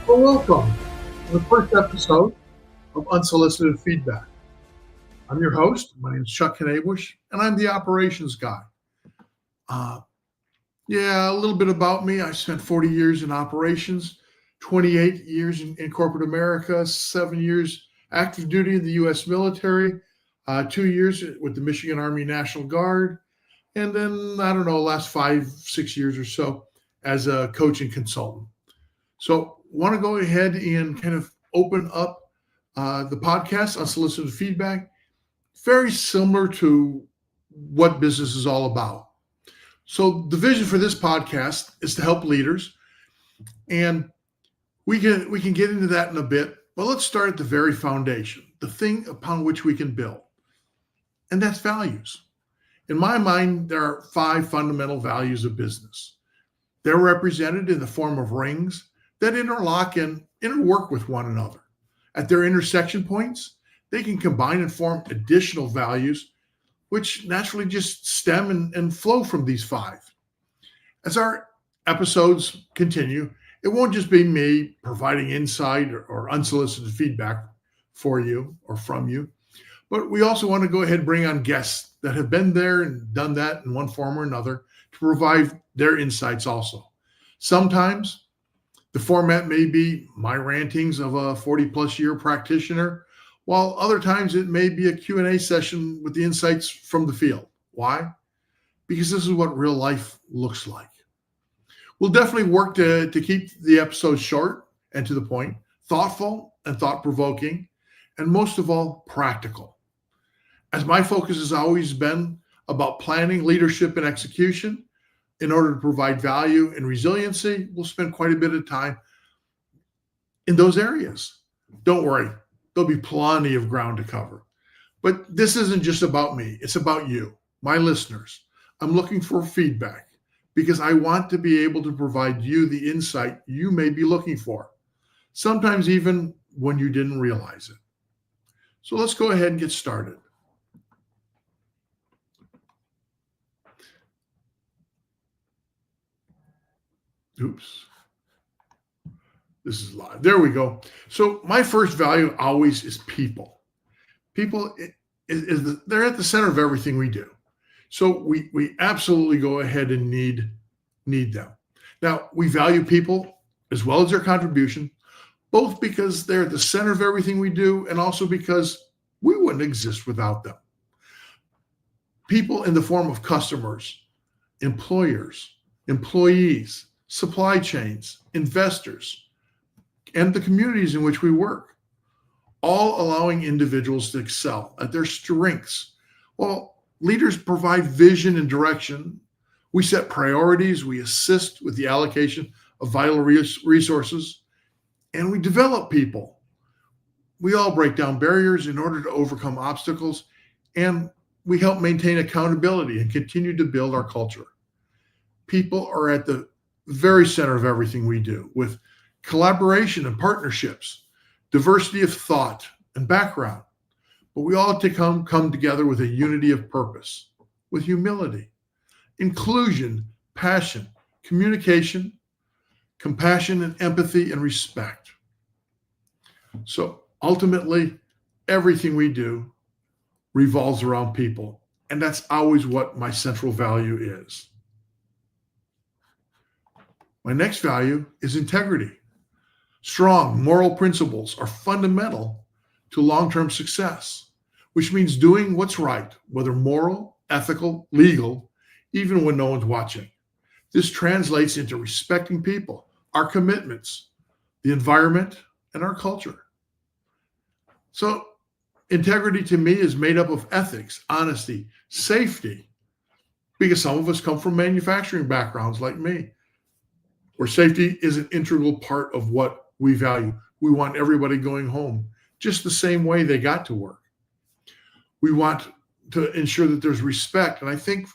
Well, welcome to the first episode of Unsolicited Feedback. I'm your host. My name is Chuck Knabusch, and I'm the operations guy. Uh, yeah, a little bit about me. I spent 40 years in operations, 28 years in corporate America, 7 years active duty in the U.S. military, 2 years with the Michigan Army National Guard, and then, I don't know, last 5, 6 years or so as a coaching consultant. So, want to go ahead and kind of open up the podcast, Unsolicited Feedback, very similar to what business is all about. So, the vision for this podcast is to help leaders, and we can get into that in a bit. But let's start at the very foundation, the thing upon which we can build, and that's values. In my mind, there are 5 fundamental values of business. They're represented in the form of rings that interlock and interwork with one another. At their intersection points, they can combine and form additional values, which naturally just stem and flow from these 5. As our episodes continue, it won't just be me providing insight or unsolicited feedback for you or from you, but we also want to go ahead and bring on guests that have been there and done that in one form or another to provide their insights also. Sometimes the format may be my rantings of a 40-plus year practitioner, while other times it may be a Q&A session with the insights from the field. Why? Because this is what real life looks like. We'll definitely work to keep the episodes short and to the point, thoughtful and thought-provoking, and most of all, practical. As my focus has always been about planning, leadership, and execution, in order to provide value and resiliency, we'll spend quite a bit of time in those areas. Don't worry, there'll be plenty of ground to cover. But this isn't just about me, it's about you, my listeners. I'm looking for feedback because I want to be able to provide you the insight you may be looking for, sometimes even when you didn't realize it. So let's go ahead and get started. Oops. This is live. There we go. So my first value always is people. People they're at the center of everything we do. So we absolutely go ahead and need them. Now, we value people as well as their contribution, both because they're at the center of everything we do and also because we wouldn't exist without them. People in the form of customers, employers, employees, supply chains, investors, and the communities in which we work, all allowing individuals to excel at their strengths. While leaders provide vision and direction, we set priorities, we assist with the allocation of vital resources, and we develop people. We all break down barriers in order to overcome obstacles, and we help maintain accountability and continue to build our culture. People are at the very center of everything we do, with collaboration and partnerships, diversity of thought and background. But we all have to come together with a unity of purpose, with humility, inclusion, passion, communication, compassion and empathy and respect. So ultimately, everything we do revolves around people. And that's always what my central value is. My next value is integrity. Strong moral principles are fundamental to long-term success, which means doing what's right, whether moral, ethical, legal, even when no one's watching. This translates into respecting people, our commitments, the environment, and our culture. So integrity to me is made up of ethics, honesty, safety, because some of us come from manufacturing backgrounds like me, where safety is an integral part of what we value. We want everybody going home just the same way they got to work. We want to ensure that there's respect. And I think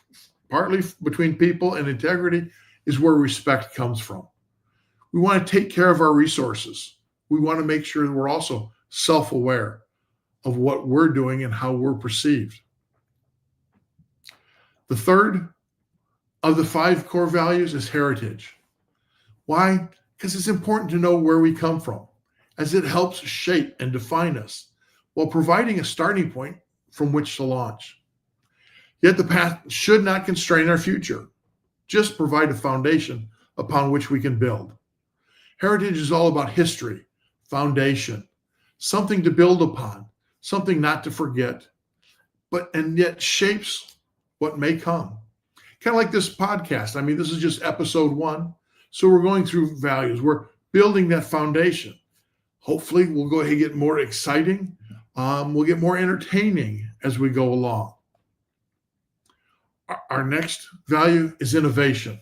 partly between people and integrity is where respect comes from. We want to take care of our resources. We want to make sure that we're also self-aware of what we're doing and how we're perceived. The third of the 5 core values is heritage. Why? because it's important to know where we come from, as it helps shape and define us while providing a starting point from which to launch. Yet the path should not constrain our future, just provide a foundation upon which we can build. Heritage is all about history, foundation, something to build upon, something not to forget, and yet shapes what may come. Kind of like this podcast. I mean, this is just episode 1. So we're going through values. We're building that foundation. Hopefully, we'll go ahead and get more exciting. We'll get more entertaining as we go along. Our next value is innovation.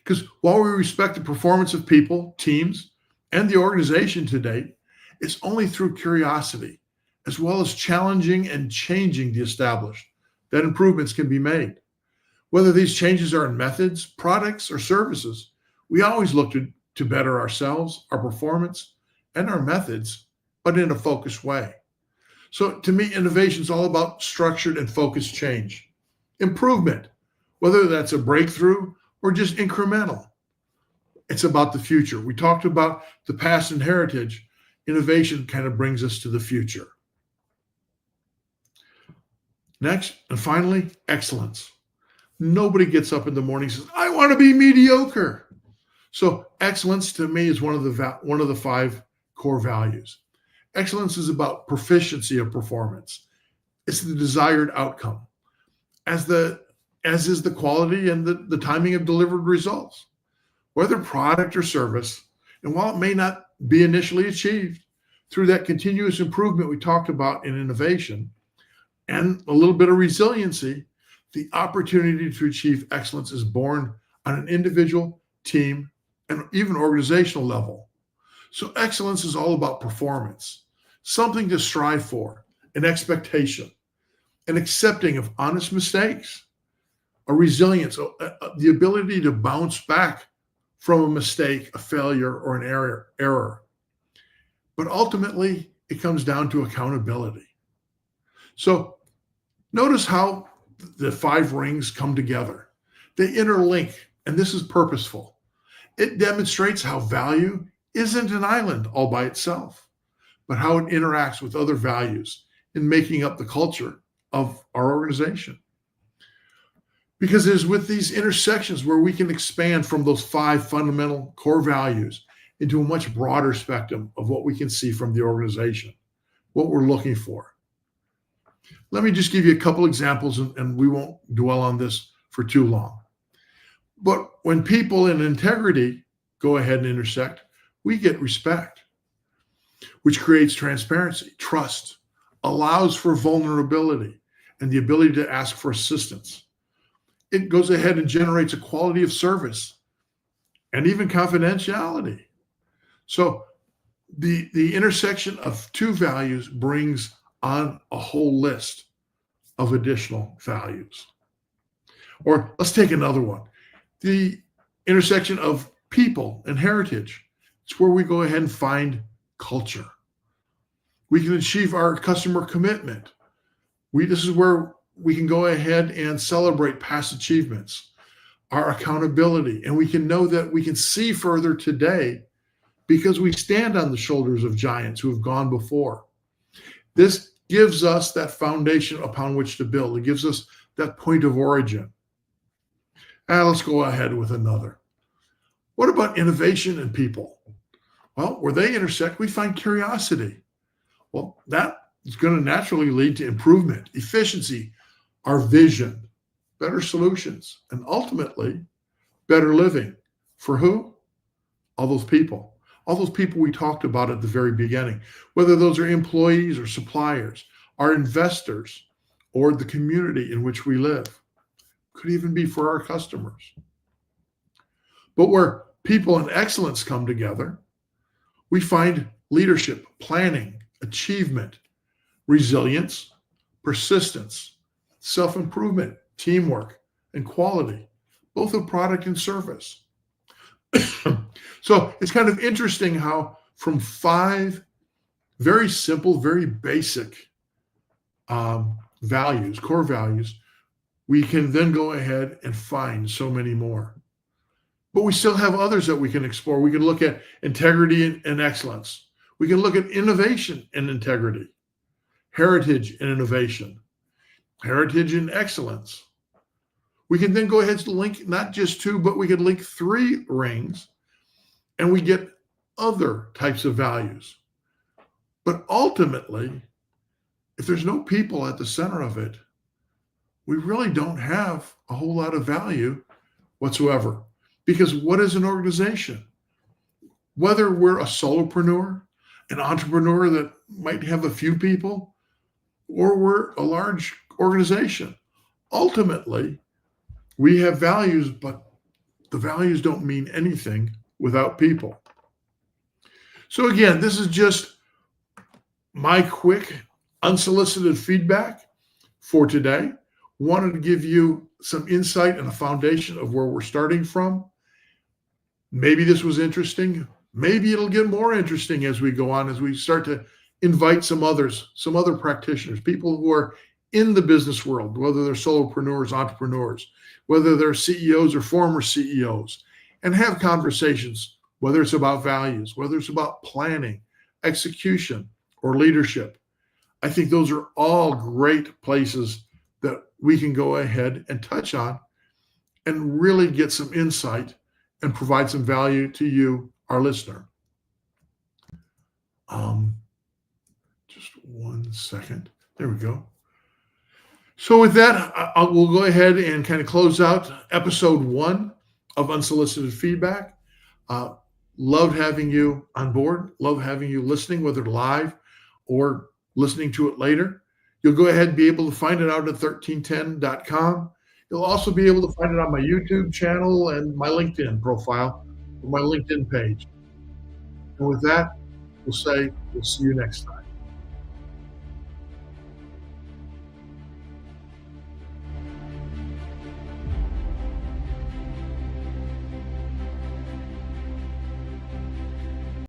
Because while we respect the performance of people, teams, and the organization to date, it's only through curiosity, as well as challenging and changing the established, that improvements can be made. Whether these changes are in methods, products, or services, we always look to better ourselves, our performance, and our methods, but in a focused way. So to me, innovation is all about structured and focused change. Improvement, whether that's a breakthrough or just incremental. It's about the future. We talked about the past and heritage. Innovation kind of brings us to the future. Next, and finally, excellence. Nobody gets up in the morning and says, I want to be mediocre. So excellence to me is one of the 5 core values. Excellence is about proficiency of performance. It's the desired outcome, as is the quality and the timing of delivered results, whether product or service. And while it may not be initially achieved, through that continuous improvement we talked about in innovation and a little bit of resiliency, the opportunity to achieve excellence is born on an individual, team, and even organizational level. So excellence is all about performance, something to strive for, an expectation, an accepting of honest mistakes, a resilience, the ability to bounce back from a mistake, a failure, or an error. But ultimately, it comes down to accountability. So notice how the 5 rings come together. They interlink, and this is purposeful. It demonstrates how value isn't an island all by itself, but how it interacts with other values in making up the culture of our organization. Because it is with these intersections where we can expand from those 5 fundamental core values into a much broader spectrum of what we can see from the organization, what we're looking for. Let me just give you a couple examples, and we won't dwell on this for too long. But when people in integrity go ahead and intersect, we get respect, which creates transparency, trust, allows for vulnerability, and the ability to ask for assistance. It goes ahead and generates a quality of service and even confidentiality. So the intersection of 2 values brings on a whole list of additional values. Or let's take another one. The intersection of people and heritage. It's where we go ahead and find culture. We can achieve our customer commitment. This is where we can go ahead and celebrate past achievements, our accountability, and we can know that we can see further today because we stand on the shoulders of giants who have gone before. This gives us that foundation upon which to build. It gives us that point of origin. And let's go ahead with another. What about innovation and people? Well, where they intersect, we find curiosity. Well, that is going to naturally lead to improvement, efficiency, our vision, better solutions, and ultimately, better living. For who? All those people. All those people we talked about at the very beginning, whether those are employees or suppliers, our investors, or the community in which we live. Could even be for our customers. But where people and excellence come together, we find leadership, planning, achievement, resilience, persistence, self-improvement, teamwork, and quality, both of product and service. So it's kind of interesting how from 5 very simple, very basic values, core values, we can then go ahead and find so many more. But we still have others that we can explore. We can look at integrity and excellence. We can look at innovation and integrity, heritage and innovation, heritage and excellence. We can then go ahead and link not just two, but we could link three rings, and we get other types of values. But ultimately, if there's no people at the center of it, we really don't have a whole lot of value whatsoever. Because what is an organization? Whether we're a solopreneur, an entrepreneur that might have a few people, or we're a large organization, ultimately, we have values, but the values don't mean anything without people. So again, this is just my quick unsolicited feedback for today. Wanted to give you some insight and a foundation of where we're starting from. Maybe this was interesting. Maybe it'll get more interesting as we go on, as we start to invite some others, some other practitioners, people who are in the business world, whether they're solopreneurs, entrepreneurs, whether they're CEOs or former CEOs, and have conversations, whether it's about values, whether it's about planning, execution, or leadership. I think those are all great places that we can go ahead and touch on and really get some insight and provide some value to you, our listener. Just 1 second. There we go. So with that, we'll go ahead and kind of close out episode 1 of Unsolicited Feedback. Love having you on board. Love having you listening, whether live or listening to it later. You'll go ahead and be able to find it out at 1310.com. You'll also be able to find it on my YouTube channel and my LinkedIn profile, or my LinkedIn page. And with that, we'll see you next time.